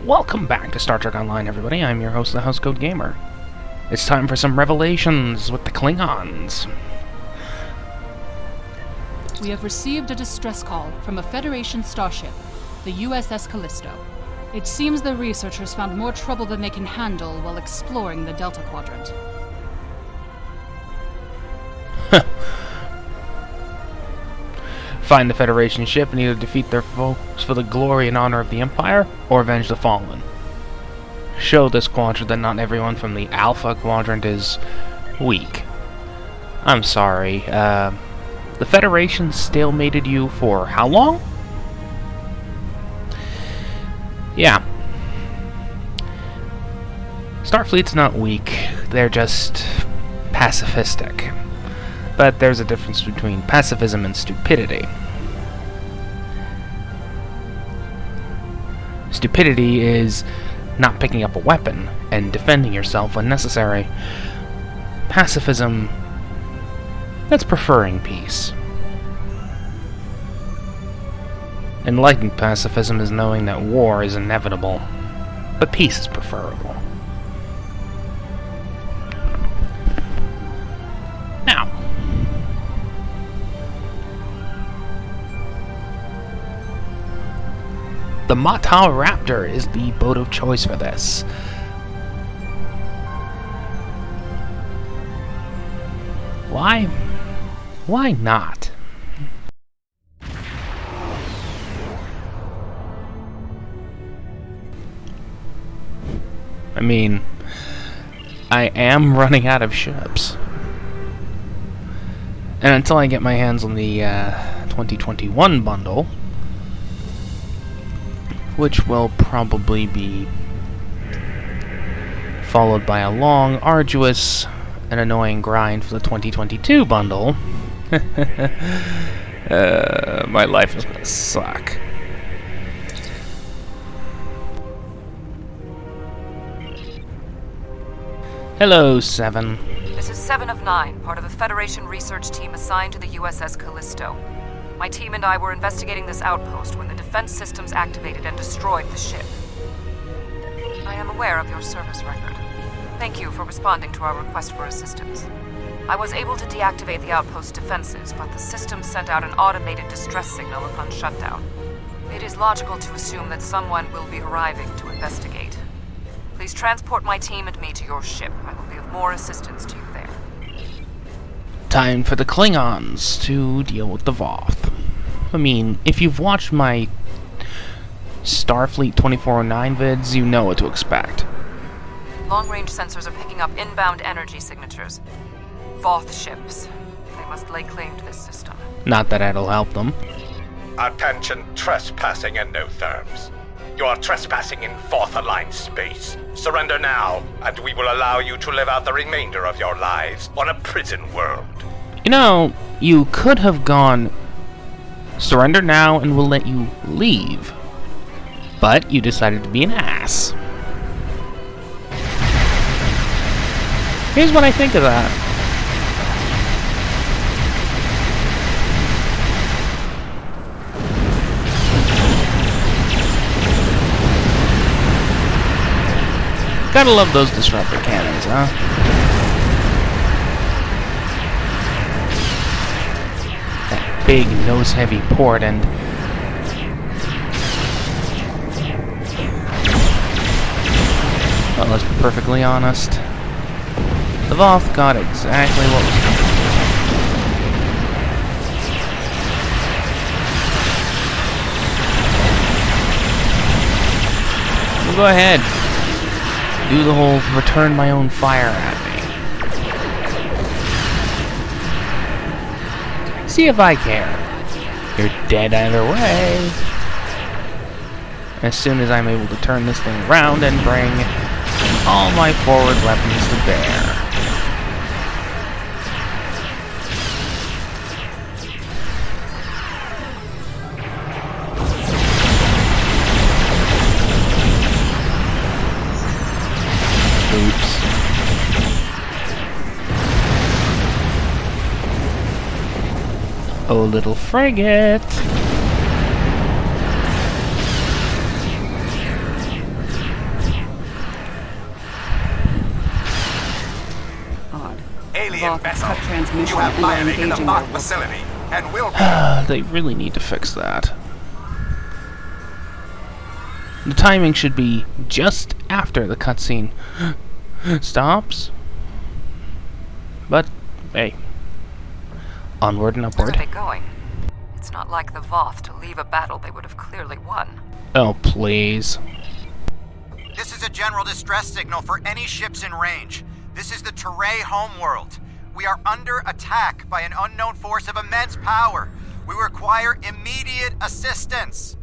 Welcome back to Star Trek Online, everybody. I'm your host, the Housecoat Gamer. It's time for some revelations with the Klingons. We have received a distress call from a Federation starship, the USS Callisto. It seems the researchers found more trouble than they can handle while exploring the Delta Quadrant. Find the Federation ship and either defeat their foes for the glory and honor of the Empire, or avenge the fallen. Show this quadrant that not everyone from the Alpha Quadrant is weak. I'm sorry, the Federation stalemated you for how long? Yeah. Starfleet's not weak, they're just pacifistic. But there's a difference between pacifism and stupidity. Stupidity is not picking up a weapon and defending yourself when necessary. Pacifism, that's preferring peace. Enlightened pacifism is knowing that war is inevitable, but peace is preferable. Now, the Mata Raptor is the boat of choice for this. Why? Why not? I mean, I am running out of ships. And until I get my hands on the 2021 bundle, which will probably be followed by a long, arduous, and annoying grind for the 2022 bundle, my life is gonna suck. Hello, Seven. This is 7 of 9, part of a Federation research team assigned to the USS Callisto. My team and I were investigating this outpost when the defense systems activated and destroyed the ship. I am aware of your service record. Thank you for responding to our request for assistance. I was able to deactivate the outpost's defenses, but the system sent out an automated distress signal upon shutdown. It is logical to assume that someone will be arriving to investigate. Please transport my team and me to your ship. I will be of more assistance to you there. Time for the Klingons to deal with the Voth. I mean, if you've watched my Starfleet 2409 vids, you know what to expect. Long-range sensors are picking up inbound energy signatures. Voth ships. They must lay claim to this system. Not that it'll help them. Attention, trespassing endotherms. You are trespassing in Voth-aligned space. Surrender now, and we will allow you to live out the remainder of your lives on a prison world. You know, you could have gone, surrender now and we'll let you leave. But you decided to be an ass. Here's what I think of that. Gotta love those disruptor cannons, huh? That big nose-heavy port and... well, let's be perfectly honest. The Voth got exactly what was coming. Well, go ahead. Do the whole return my own fire at me. See if I care. You're dead either way. As soon as I'm able to turn this thing around and bring all my forward weapons to bear. Oops. Oh, little frigate. Voth vessel. cut transmission You have and are violated the engaging Voth their facility and will be... They really need to fix that. The timing should be just after the cutscene stops. But, hey. Onward and Where upward. are they going? It's not like the Voth to leave a battle they would have clearly won. Oh, please. This is a general distress signal for any ships in range. This is the Teray homeworld. We are under attack by an unknown force of immense power. We require immediate assistance.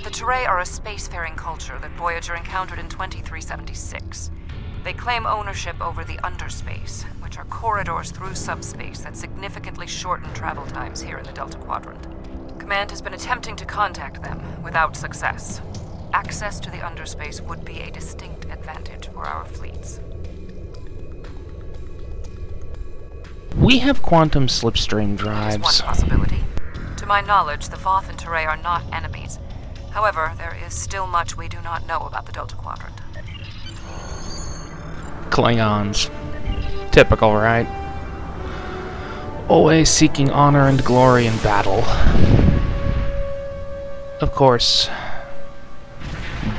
The Teray are a spacefaring culture that Voyager encountered in 2376. They claim ownership over the underspace, which are corridors through subspace that significantly shorten travel times here in the Delta Quadrant. Command has been attempting to contact them, without success. Access to the underspace would be a distinct advantage for our fleets. We have quantum slipstream That is drives. one possibility. To my knowledge, the Voth and Teray are not enemies. However, there is still much we do not know about the Delta Quadrant. Klingons. Typical, right? Always seeking honor and glory in battle. Of course,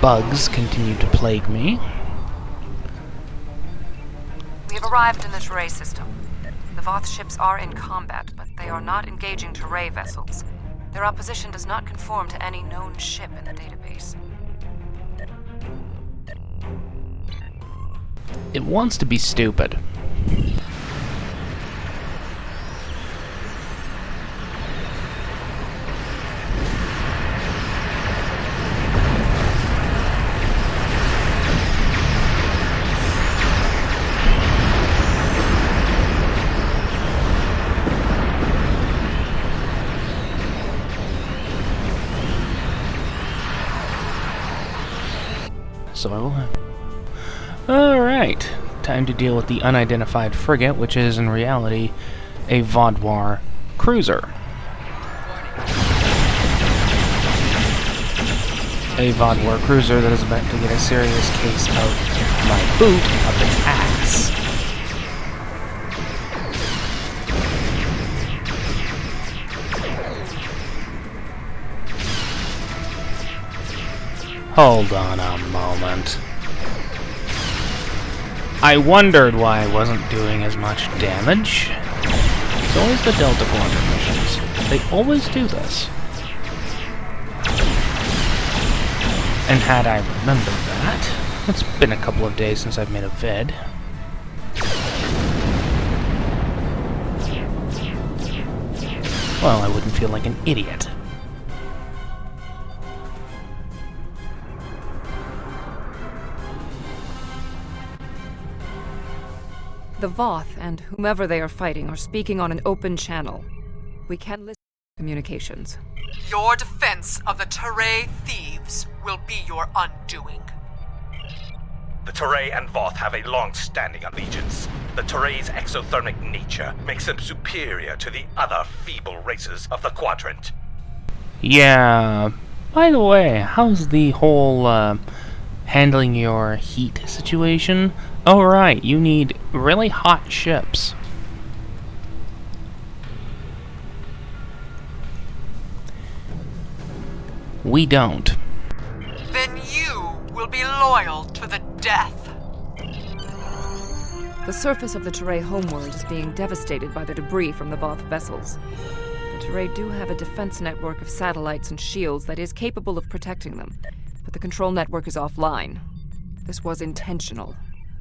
bugs continue to plague me. We have arrived in the Teray system. The Voth ships are in combat, but they are not engaging Teray vessels. Their opposition does not conform to any known ship in the database. It wants to be stupid. So, alright. Time to deal with the unidentified frigate, which is in reality a Vaudoir cruiser. A Vaudoir cruiser that is about to get a serious case of my boot up its ass. Hold on a moment. I wondered why I wasn't doing as much damage. It's always the Delta Quadrant missions. They always do this. And had I remembered that, it's been a couple of days since I've made a vid. Well, I wouldn't feel like an idiot. The Voth and whomever they are fighting are speaking on an open channel. We can listen to communications. Your defense of the Teray thieves will be your undoing. The Teray and Voth have a long-standing allegiance. The Teray's exothermic nature makes them superior to the other feeble races of the Quadrant. Yeah. By the way, how's the whole, handling your heat situation? Oh right, you need really hot ships. We don't. Then you will be loyal to the death. The surface of the Teray homeworld is being devastated by the debris from the Voth vessels. The Teray do have a defense network of satellites and shields that is capable of protecting them, but the control network is offline. This was intentional.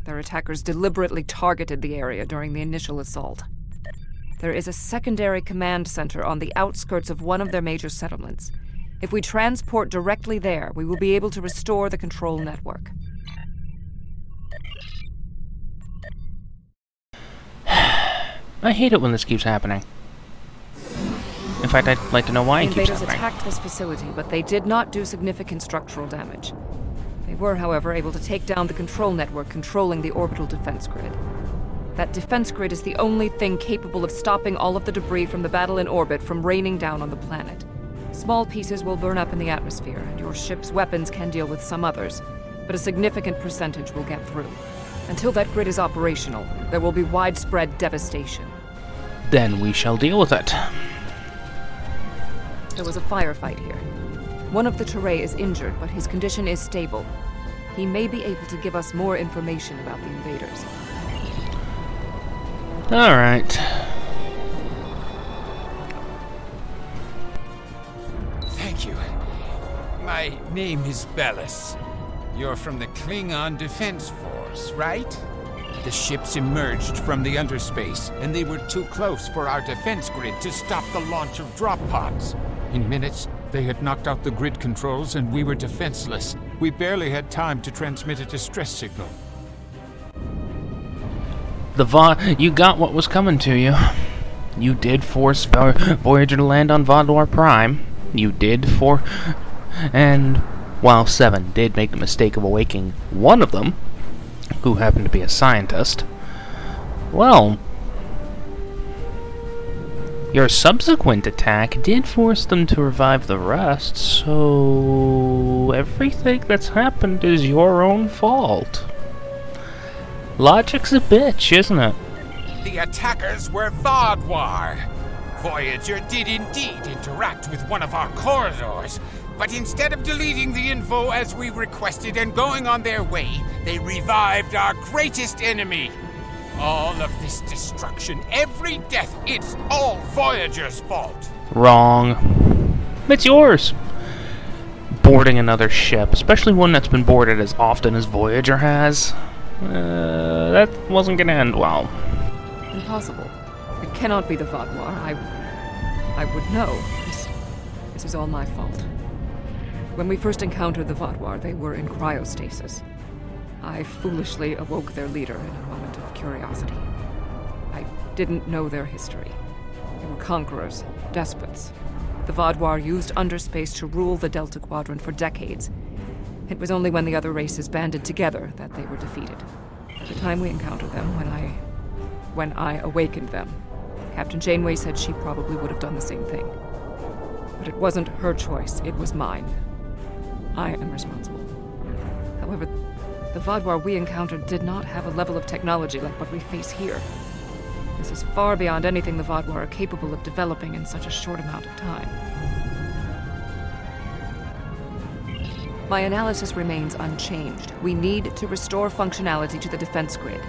Their attackers deliberately targeted the area during the initial assault. There is a secondary command center on the outskirts of one of their major settlements. If we transport directly there, we will be able to restore the control network. I hate it when this keeps happening. In fact, I'd like to know why it keeps Invaders happening. attacked this facility, but they did not do significant structural damage. They were, however, able to take down the control network controlling the orbital defense grid. That defense grid is the only thing capable of stopping all of the debris from the battle in orbit from raining down on the planet. Small pieces will burn up in the atmosphere, and your ship's weapons can deal with some others, but a significant percentage will get through. Until that grid is operational, there will be widespread devastation. Then we shall deal with it. There was a firefight here. One of the Teray is injured, but his condition is stable. He may be able to give us more information about the invaders. Alright. Thank you. My name is Bellis. You're from the Klingon Defense Force, right? The ships emerged from the underspace, and they were too close for our defense grid to stop the launch of drop pods. In minutes, they had knocked out the grid controls, and we were defenseless. We barely had time to transmit a distress signal. You got what was coming to you. You did force Voyager to land on Vaadwaur Prime. You did and while Seven did make the mistake of awakening one of them, who happened to be a scientist, well, your subsequent attack did force them to revive the rest, so everything that's happened is your own fault. Logic's a bitch, isn't it? The attackers were Vaadwaur. Voyager did indeed interact with one of our corridors, but instead of deleting the info as we requested and going on their way, they revived our greatest enemy. All of this destruction, every death, it's all Voyager's fault. Wrong. It's yours. Boarding another ship, especially one that's been boarded as often as Voyager has, that wasn't gonna end well. Impossible. It cannot be the Vaadwaur. I would know. This is all my fault. When we first encountered the Vaadwaur, they were in cryostasis. I foolishly awoke their leader in a moment of curiosity. I didn't know their history. They were conquerors, despots. The Vaadwaur used underspace to rule the Delta Quadrant for decades. It was only when the other races banded together that they were defeated. At the time we encountered them, when I awakened them, Captain Janeway said she probably would have done the same thing. But it wasn't her choice, it was mine. I am responsible. However, the Vaadwaur we encountered did not have a level of technology like what we face here. This is far beyond anything the Vaadwaur are capable of developing in such a short amount of time. My analysis remains unchanged. We need to restore functionality to the defense grid.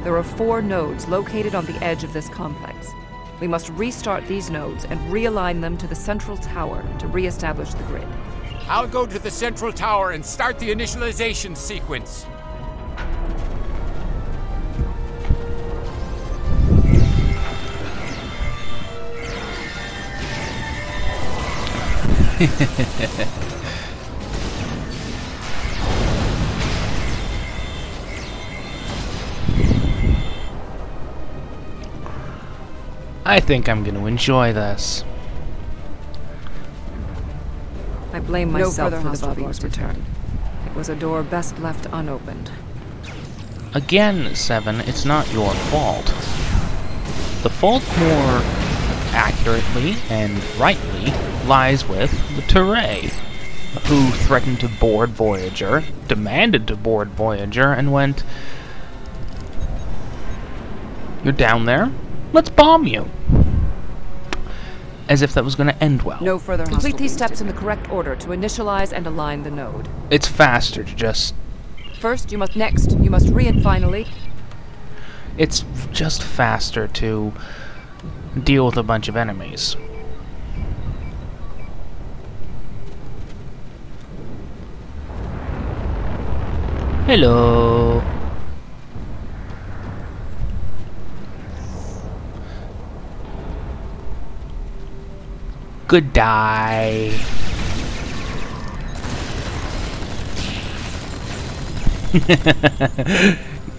There are 4 nodes located on the edge of this complex. We must restart these nodes and realign them to the central tower to re-establish the grid. I'll go to the central tower and start the initialization sequence. I think I'm going to enjoy this. I blame myself for the Vaadwaur's return. It was a door best left unopened. Again, Seven, it's not your fault. The fault, more accurately and rightly, lies with the Teray, who threatened to board Voyager, demanded to board Voyager, and went, "You're down there? Let's bomb you." As if that was going to end well. No further. Complete these steps in the correct order to initialize and align the node. It's faster to just... First, you must finally... It's just faster to deal with a bunch of enemies. Hello. Good die.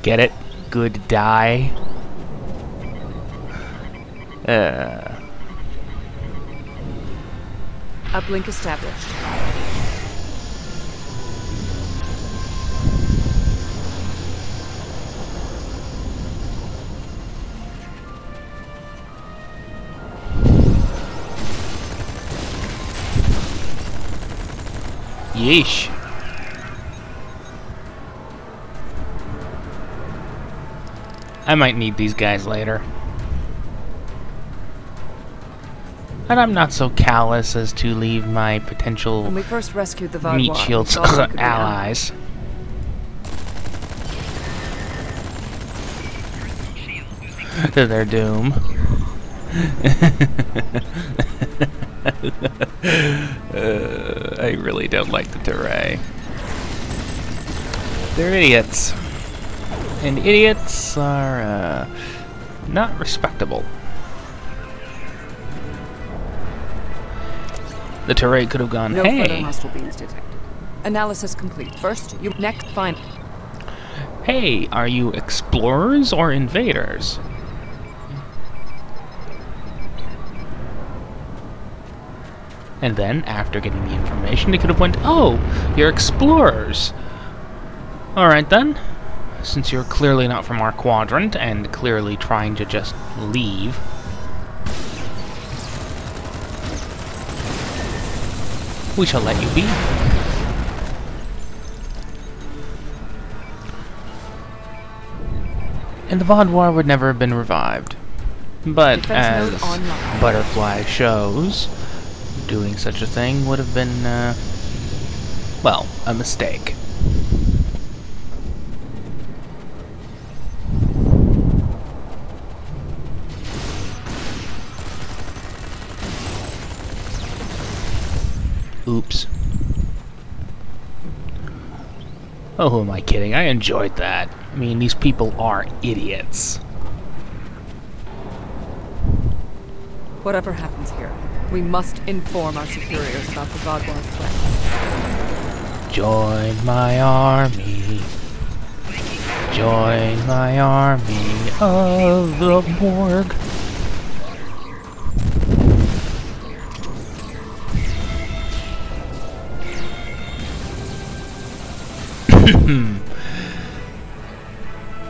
Get it? Good die. Uplink established. Yeesh. I might need these guys later. And I'm not so callous as to leave my potential When we first rescued the Vaadwaur, meat shields we thought we could be allies. To their doom. I really don't like the Turay. They're idiots. And idiots are, not respectable. The Turay could have gone, No further hey, hostile beings detected. Analysis complete. First, you next find... hey, are you explorers or invaders? And then, after getting the information, they could have went, oh, you're explorers. Alright then. Since you're clearly not from our quadrant, and clearly trying to just leave, we shall let you be. And the Vaadwaur would never have been revived. But Defense as node online. Butterfly shows, doing such a thing would have been, well, a mistake. Oops. Oh, who am I kidding? I enjoyed that. I mean, these people are idiots. Whatever happens here, we must inform our superiors about the Vaadwaur's plan. Join my army. Join my army of the Borg.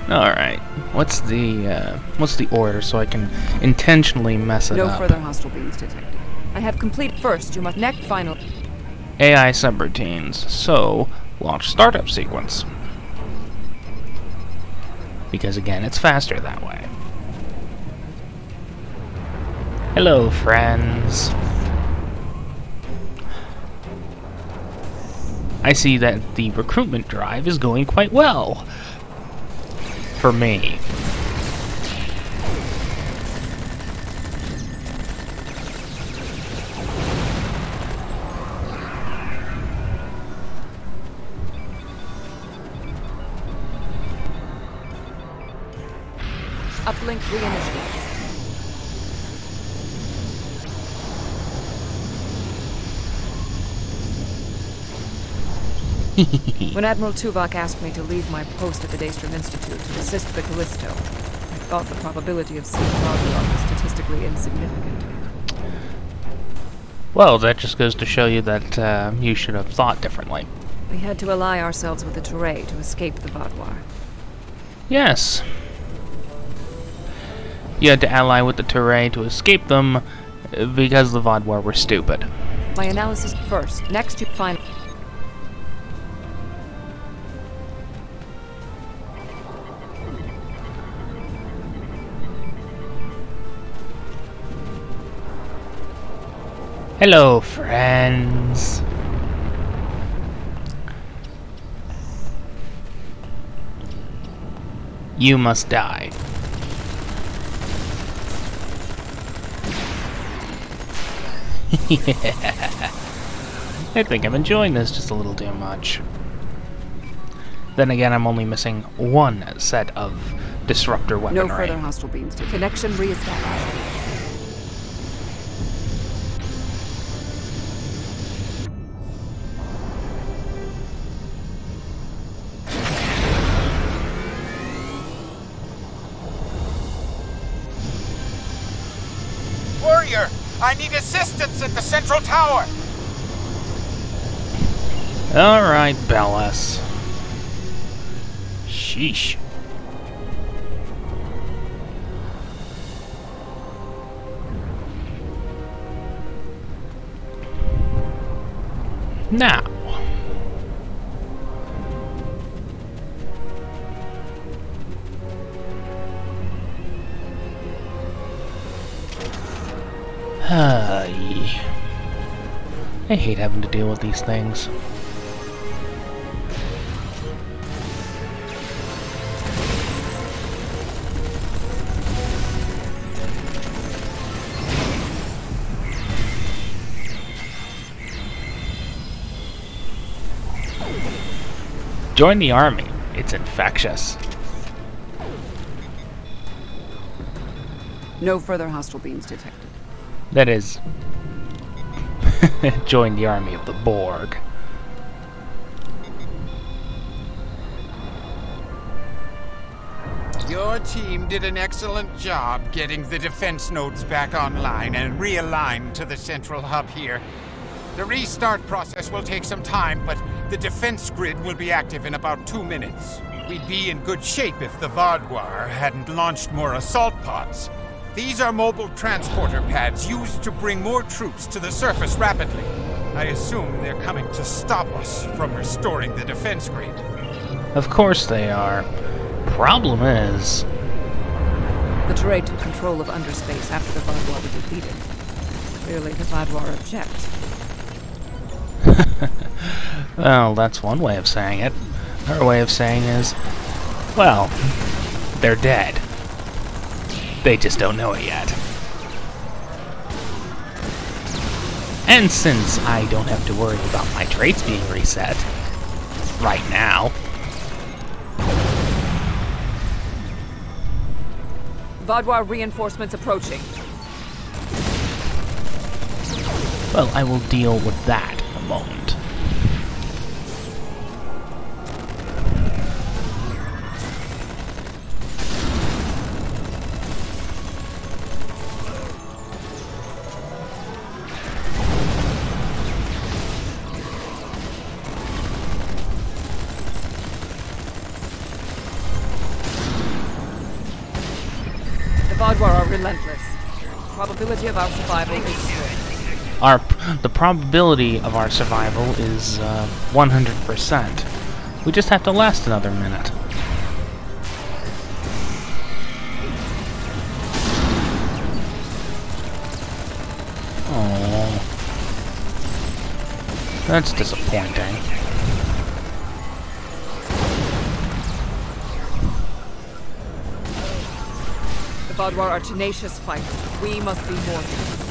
Alright. What's the order so I can intentionally mess it No up? further hostile beings detected. I have complete. First, you must next final... AI subroutines. So, launch startup sequence. Because again, it's faster that way. Hello, friends. I see that the recruitment drive is going quite well. For me. Uplink reinitialized. When Admiral Tuvok asked me to leave my post at the Daystrom Institute to assist the Callisto, I thought the probability of seeing Vaadwaur was statistically insignificant. Well, that just goes to show you that you should have thought differently. We had to ally ourselves with the Turay to escape the Vaadwaur. Yes. You had to ally with the Turay to escape them because the Vaadwaur were stupid. My analysis first. Next, you find... Hello, friends. You must die. Yeah. I think I'm enjoying this just a little too much. Then again, I'm only missing one set of disruptor weaponry. No further hostile beams. Connection reestablished. Warrior, I need assistance at the central tower. Alright, Bellas. Sheesh. Now. I hate having to deal with these things. Join the army. It's infectious. No further hostile beams detected. That is... join the army of the Borg. Your team did an excellent job getting the defense nodes back online and realigned to the central hub here. The restart process will take some time, but the defense grid will be active in about 2 minutes. We'd be in good shape if the Vaadwaur hadn't launched more assault pods. These are mobile transporter pads used to bring more troops to the surface rapidly. I assume they're coming to stop us from restoring the defense grid. Of course they are. Problem is... The Teray took control of underspace after the Vaadwaur were defeated. Clearly the Vaadwaur object. Well, that's one way of saying it. Another way of saying is, well, they're dead. They just don't know it yet. And since I don't have to worry about my traits being reset right now, Vaadwaur reinforcements approaching. well, I will deal with that in a moment. The Vaadwaur are relentless. Probability of our survival is slim. The probability of our survival is 100%. We just have to last another minute. Oh, that's disappointing. The Vaadwaur are tenacious fighters. We must be more than.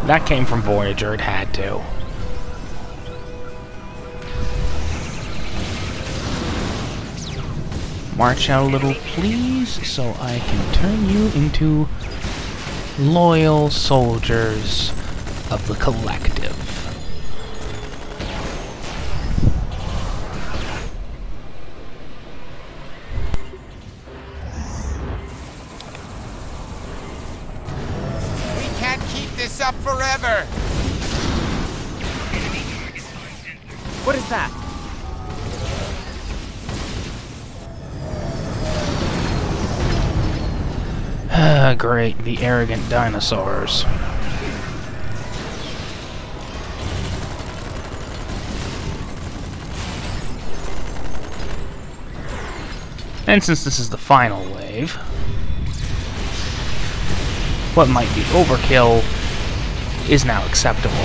That came from Voyager, it had to. March out a little, please, so I can turn you into loyal soldiers of the Collective. Up forever. What is that? Great, the arrogant dinosaurs. And since this is the final wave, what might be overkill is now acceptable.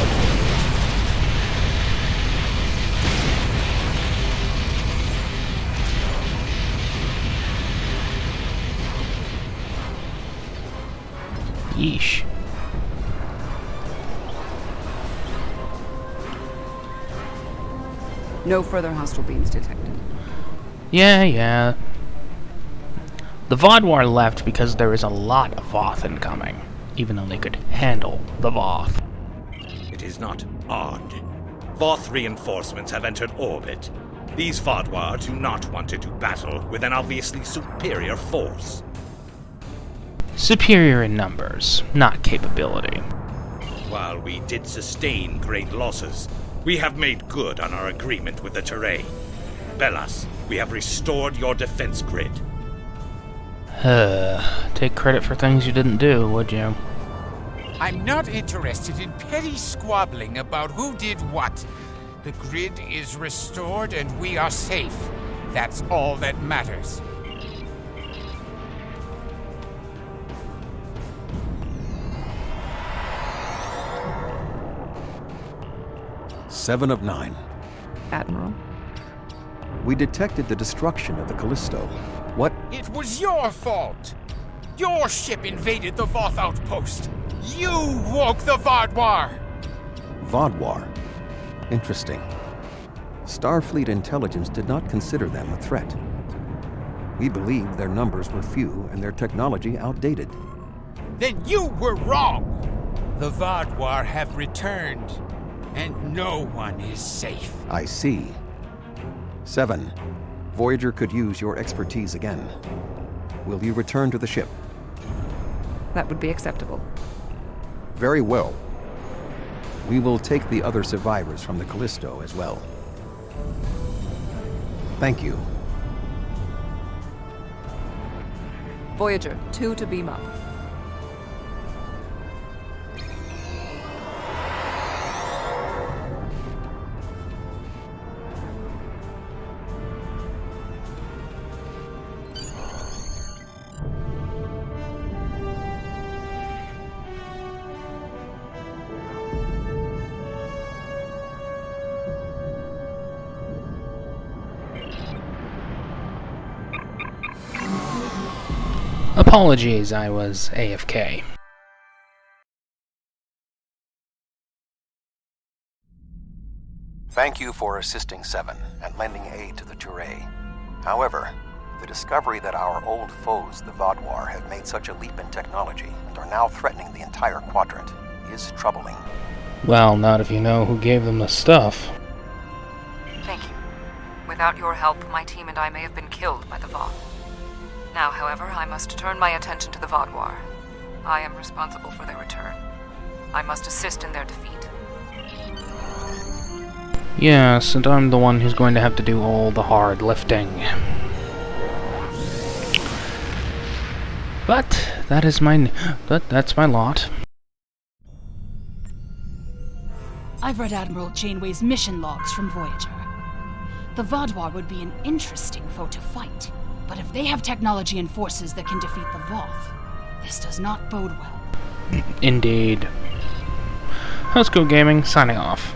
Yeesh. No further hostile beams detected. Yeah. The Vaadwaur left because there is a lot of Voth incoming, even though they could handle the Voth. It is not odd. Voth reinforcements have entered orbit. These Vaadwaur do not want to do battle with an obviously superior force. Superior in numbers, not capability. While we did sustain great losses, we have made good on our agreement with the Teray. Bellas, we have restored your defense grid. Take credit for things you didn't do, would you? I'm not interested in petty squabbling about who did what. The grid is restored and we are safe. That's all that matters. 7 of 9. Admiral. We detected the destruction of the Callisto. What? It was your fault! Your ship invaded the Voth outpost! You woke the Vaadwaur! Vaadwaur. Interesting. Starfleet intelligence did not consider them a threat. We believed their numbers were few and their technology outdated. Then you were wrong! The Vaadwaur have returned, and no one is safe. I see. 7. Voyager could use your expertise again. Will you return to the ship? That would be acceptable. Very well. We will take the other survivors from the Callisto as well. Thank you. Voyager, 2 to beam up. Apologies, I was AFK. Thank you for assisting 7 and lending aid to the Touré. However, the discovery that our old foes, the Vaadwaur, have made such a leap in technology and are now threatening the entire quadrant is troubling. Well, not if you know who gave them the stuff. Thank you. Without your help, my team and I may have been killed by the Voth. Now, however, I must turn my attention to the Vaadwaur. I am responsible for their return. I must assist in their defeat. Yes, and I'm the one who's going to have to do all the hard lifting. But that is that's my lot. I've read Admiral Janeway's mission logs from Voyager. The Vaadwaur would be an interesting foe to fight, but if they have technology and forces that can defeat the Voth, this does not bode well. Indeed. Housecoat Gaming, signing off.